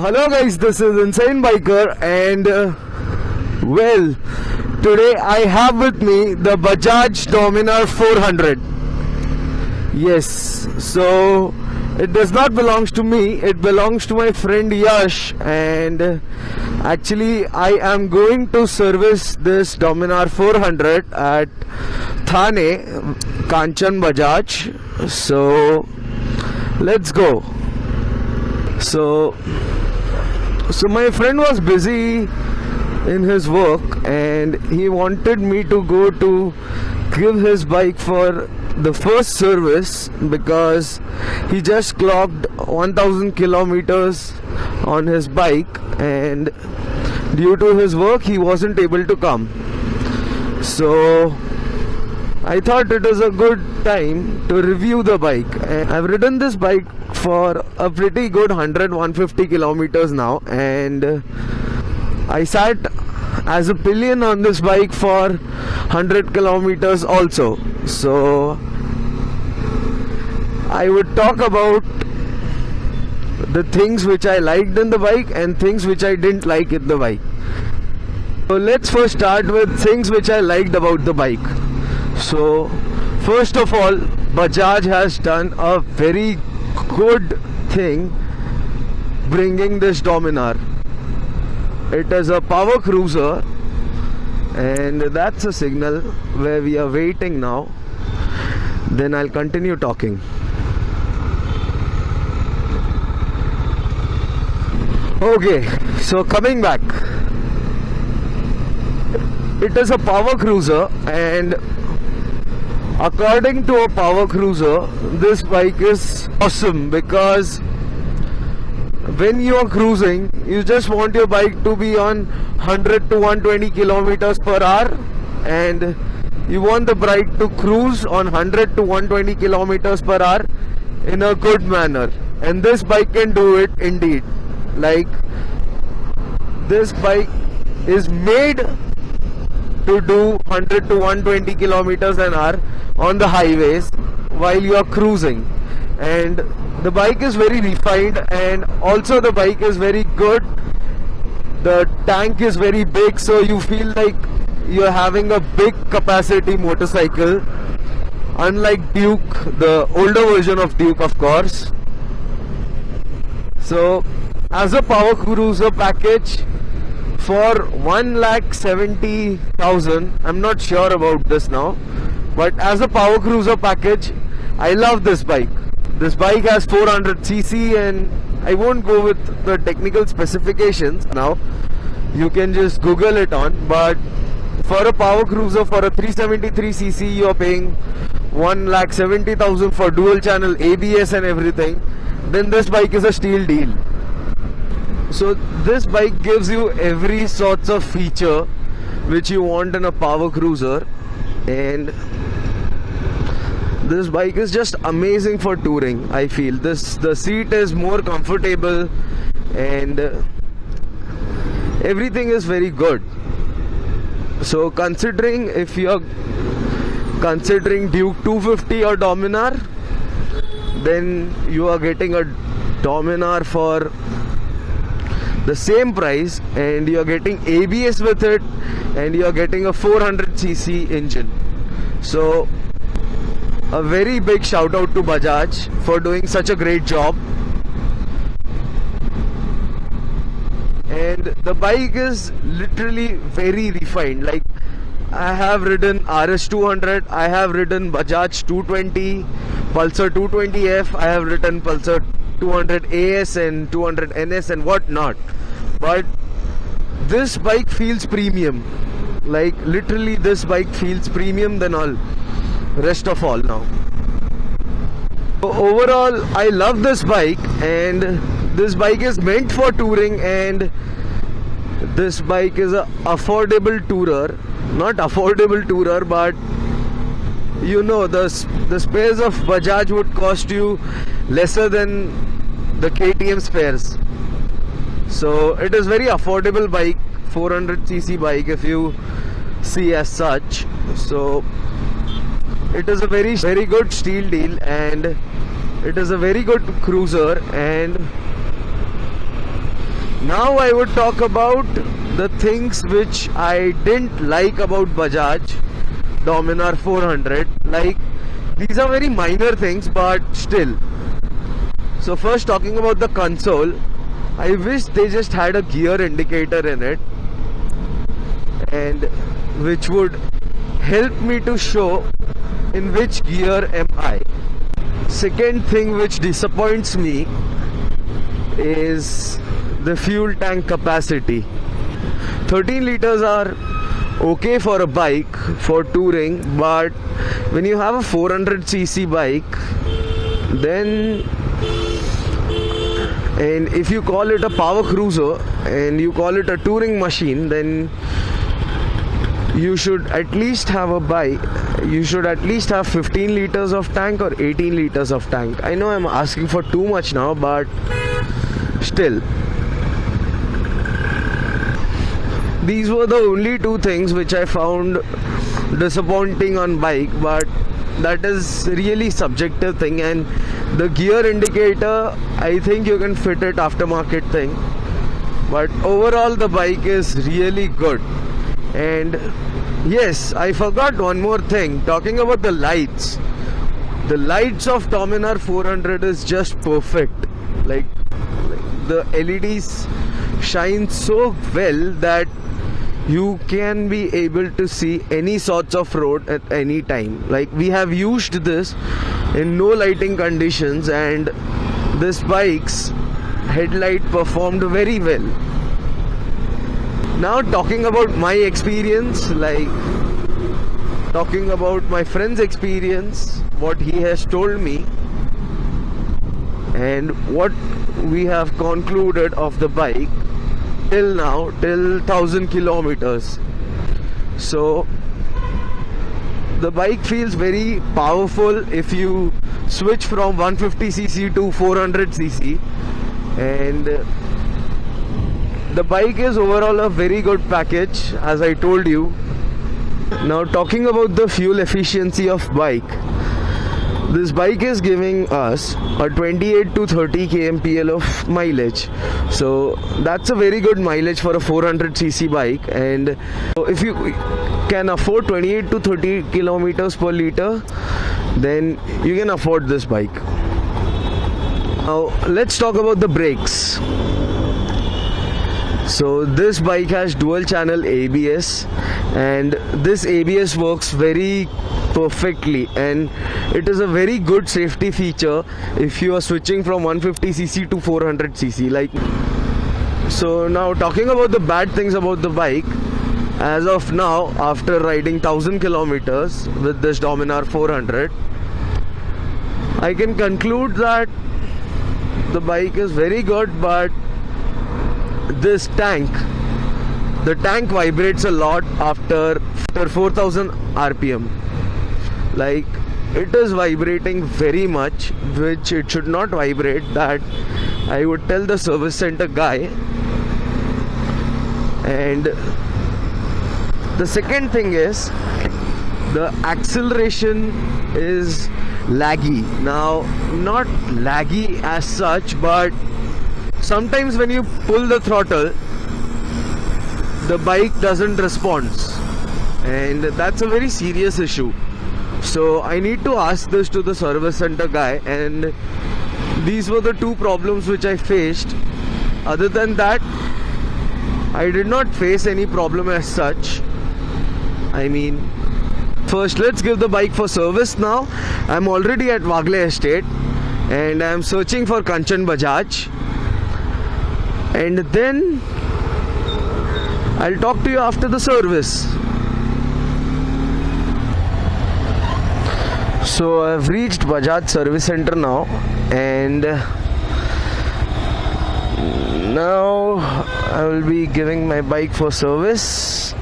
Hello guys, this is Insane Biker and well, today I have with me the Bajaj Dominar 400. Yes, so it does not belong to me, it belongs to my friend Yash, and actually I am going to service this Dominar 400 at Thane, Kanchan Bajaj. So let's go. So my friend was busy in his work and he wanted me to go to give his bike for the first service because he just clocked 1000 kilometers on his bike, and due to his work he wasn't able to come. So I thought it was a good time to review the bike, and I've ridden this bike for a pretty good 100-150 kilometers now, and I sat as a pillion on this bike for 100 kilometers also. So I would talk about the things which I liked in the bike and things which I didn't like in the bike. So let's first start with things which I liked about the bike. So first of all, Bajaj has done a very good thing bringing this Dominar. It is a power cruiser, and that's a signal where we are waiting now. Then I'll continue talking. Okay, so coming back, it is a power cruiser, and according to a power cruiser, this bike is awesome because when you are cruising, you just want your bike to be on 100 to 120 kilometers per hour, and you want the bike to cruise on 100 to 120 kilometers per hour in a good manner, and this bike can do it indeed. Like, this bike is made to do 100 to 120 kilometers an hour on the highways while you are cruising, and the bike is very refined, and also the bike is very good. The tank is very big, so you feel like you're having a big capacity motorcycle, unlike Duke, the older version of Duke, of course. So as a power cruiser package for 1,70,000, I'm not sure about this now, but as a power cruiser package, I love this bike. This bike has 400cc, and I won't go with the technical specifications now. You can just Google it on, but for a power cruiser for a 373cc, you are paying 1,70,000 for dual channel ABS and everything. Then this bike is a steal deal. So this bike gives you every sorts of feature which you want in a power cruiser, and this bike is just amazing for touring. I feel the seat is more comfortable, and everything is very good. So considering, if you're considering Duke 250 or Dominar, then you are getting a Dominar for the same price, and you are getting ABS with it, and you are getting a 400cc engine. So a very big shout out to Bajaj for doing such a great job. And the bike is literally very refined. Like, I have ridden RS200, I have ridden Bajaj 220, Pulsar 220F, I have ridden Pulsar 200 AS and 200 NS and whatnot, but this bike feels premium. Like, literally this bike feels premium than all rest of all now. So overall, I love this bike, and this bike is meant for touring, and this bike is a affordable tourer. Not affordable tourer, but you know, the spares of Bajaj would cost you lesser than the KTM spares. So it is very affordable bike, 400cc bike if you see as such. So it is a very good steel deal, and it is a very good cruiser, and Now I would talk about the things which I didn't like about Bajaj Dominar 400. Like, these are very minor things, but still. So first, talking about the console, I wish they just had a gear indicator in it, and which would help me to show in which gear am I. Second thing which disappoints me is the fuel tank capacity. 13 liters are okay for a bike for touring, but when you have a 400cc bike, then, and if you call it a power cruiser and you call it a touring machine, then you should at least have a bike, you should at least have 15 liters of tank or 18 liters of tank. I know I'm asking for too much now, but still, these were the only two things which I found disappointing on bike, but that is really subjective thing. And the gear indicator, I think you can fit it aftermarket thing, but overall the bike is really good. And yes, I forgot one more thing, talking about the lights. The lights of Dominar 400 is just perfect. Like the LEDs shine so well that you can be able to see any sorts of road at any time. Like, we have used this in no lighting conditions, and this bike's headlight performed very well. Now, talking about my experience, like talking about my friend's experience, what he has told me, and what we have concluded of the bike till now, till 1000 kilometers. So the bike feels very powerful if you switch from 150cc to 400cc, and the bike is overall a very good package, as I told you. Now, talking about the fuel efficiency of bike, this bike is giving us a 28 to 30 kmpl of mileage. So that's a very good mileage for a 400cc bike. And so if you can afford 28 to 30 kilometers per liter, then you can afford this bike. Now let's talk about the brakes. So this bike has dual channel ABS, and this ABS works very perfectly, and it is a very good safety feature if you are switching from 150cc to 400cc. Like, so now talking about the bad things about the bike, as of now, after riding 1000 kilometers with this Dominar 400, I can conclude that the bike is very good, but this tank, the tank vibrates a lot after 4000 rpm. Like, it is vibrating very much, which it should not vibrate. That I would tell the service center guy. And the second thing is, the acceleration is laggy. Now, not laggy as such, but sometimes when you pull the throttle, the bike doesn't respond, and that's a very serious issue. So I need to ask this to the service center guy, and these were the two problems which I faced. Other than that, I did not face any problem as such. I mean, first let's give the bike for service now. I'm already at Wagle Estate, and I'm searching for Kanchan Bajaj, and then I'll talk to you after the service. So I've reached Bajaj service center now, and now I will be giving my bike for service.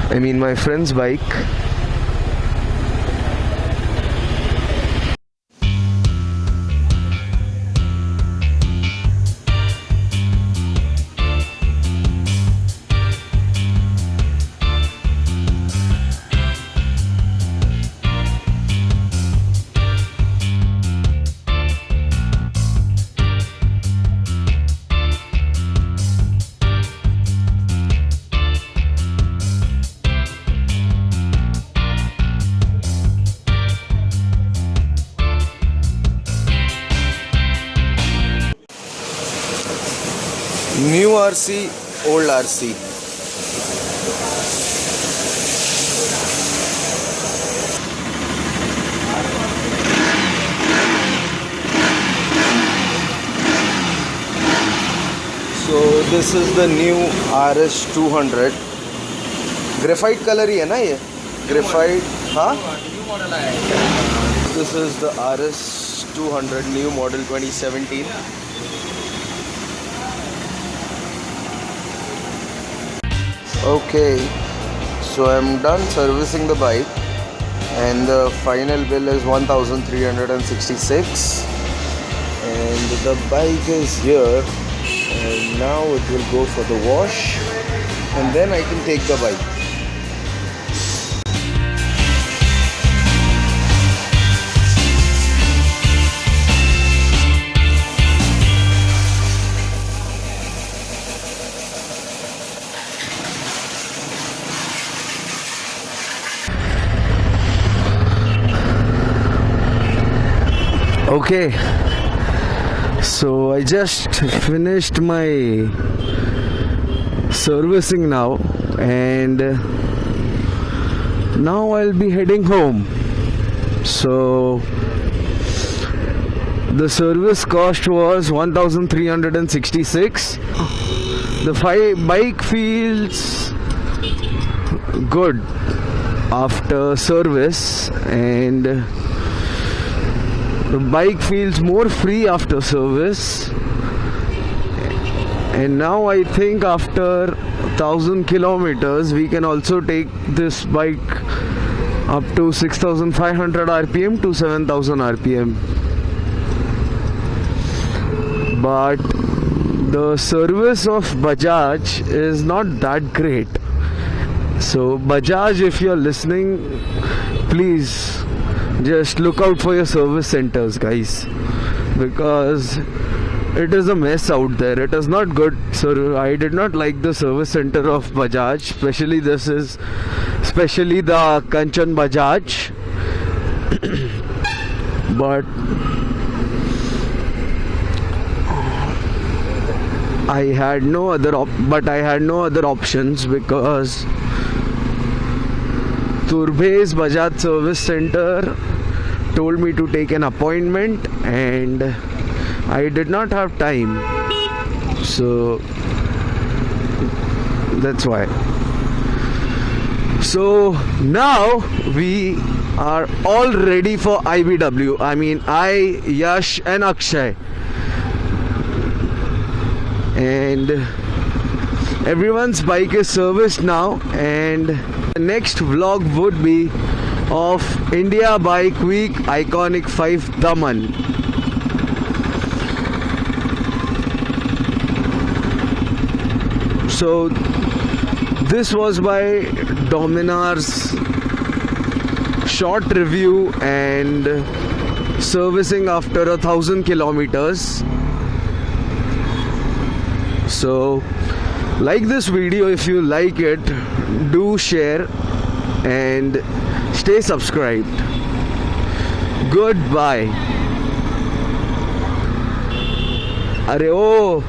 I mean, my friend's bike. New RC, old RC. So this is the new RS 200. Graphite colour ही है ना ये? Graphite, हाँ? This is the RS 200 new model 2017. Okay, so I'm done servicing the bike and the final bill is 1366 and the bike is here and now it will go for the wash and then I can take the bike. Okay, so I just finished my servicing now and now I'll be heading home. So the service cost was 1366. The bike feels good after service and the bike feels more free after service, and now I think after 1000 kilometers we can also take this bike up to 6500 rpm to 7000 rpm. But the service of Bajaj is not that great. So Bajaj, if you're listening, please just look out for your service centers, guys, because it is a mess out there. It is not good. So I did not like the service center of Bajaj, especially the Kanchan Bajaj. But I had no other options because Turbhe's Bajaj Service Center told me to take an appointment and I did not have time. So that's why. So now we are all ready for IBW. I mean, Yash and Akshay. And everyone's bike is serviced now, and the next vlog would be of India Bike Week Iconic 5 Daman. So this was by Dominar's short review and servicing after 1000 kilometers. So like this video if you like it, do share and stay subscribed. Goodbye. Arey oh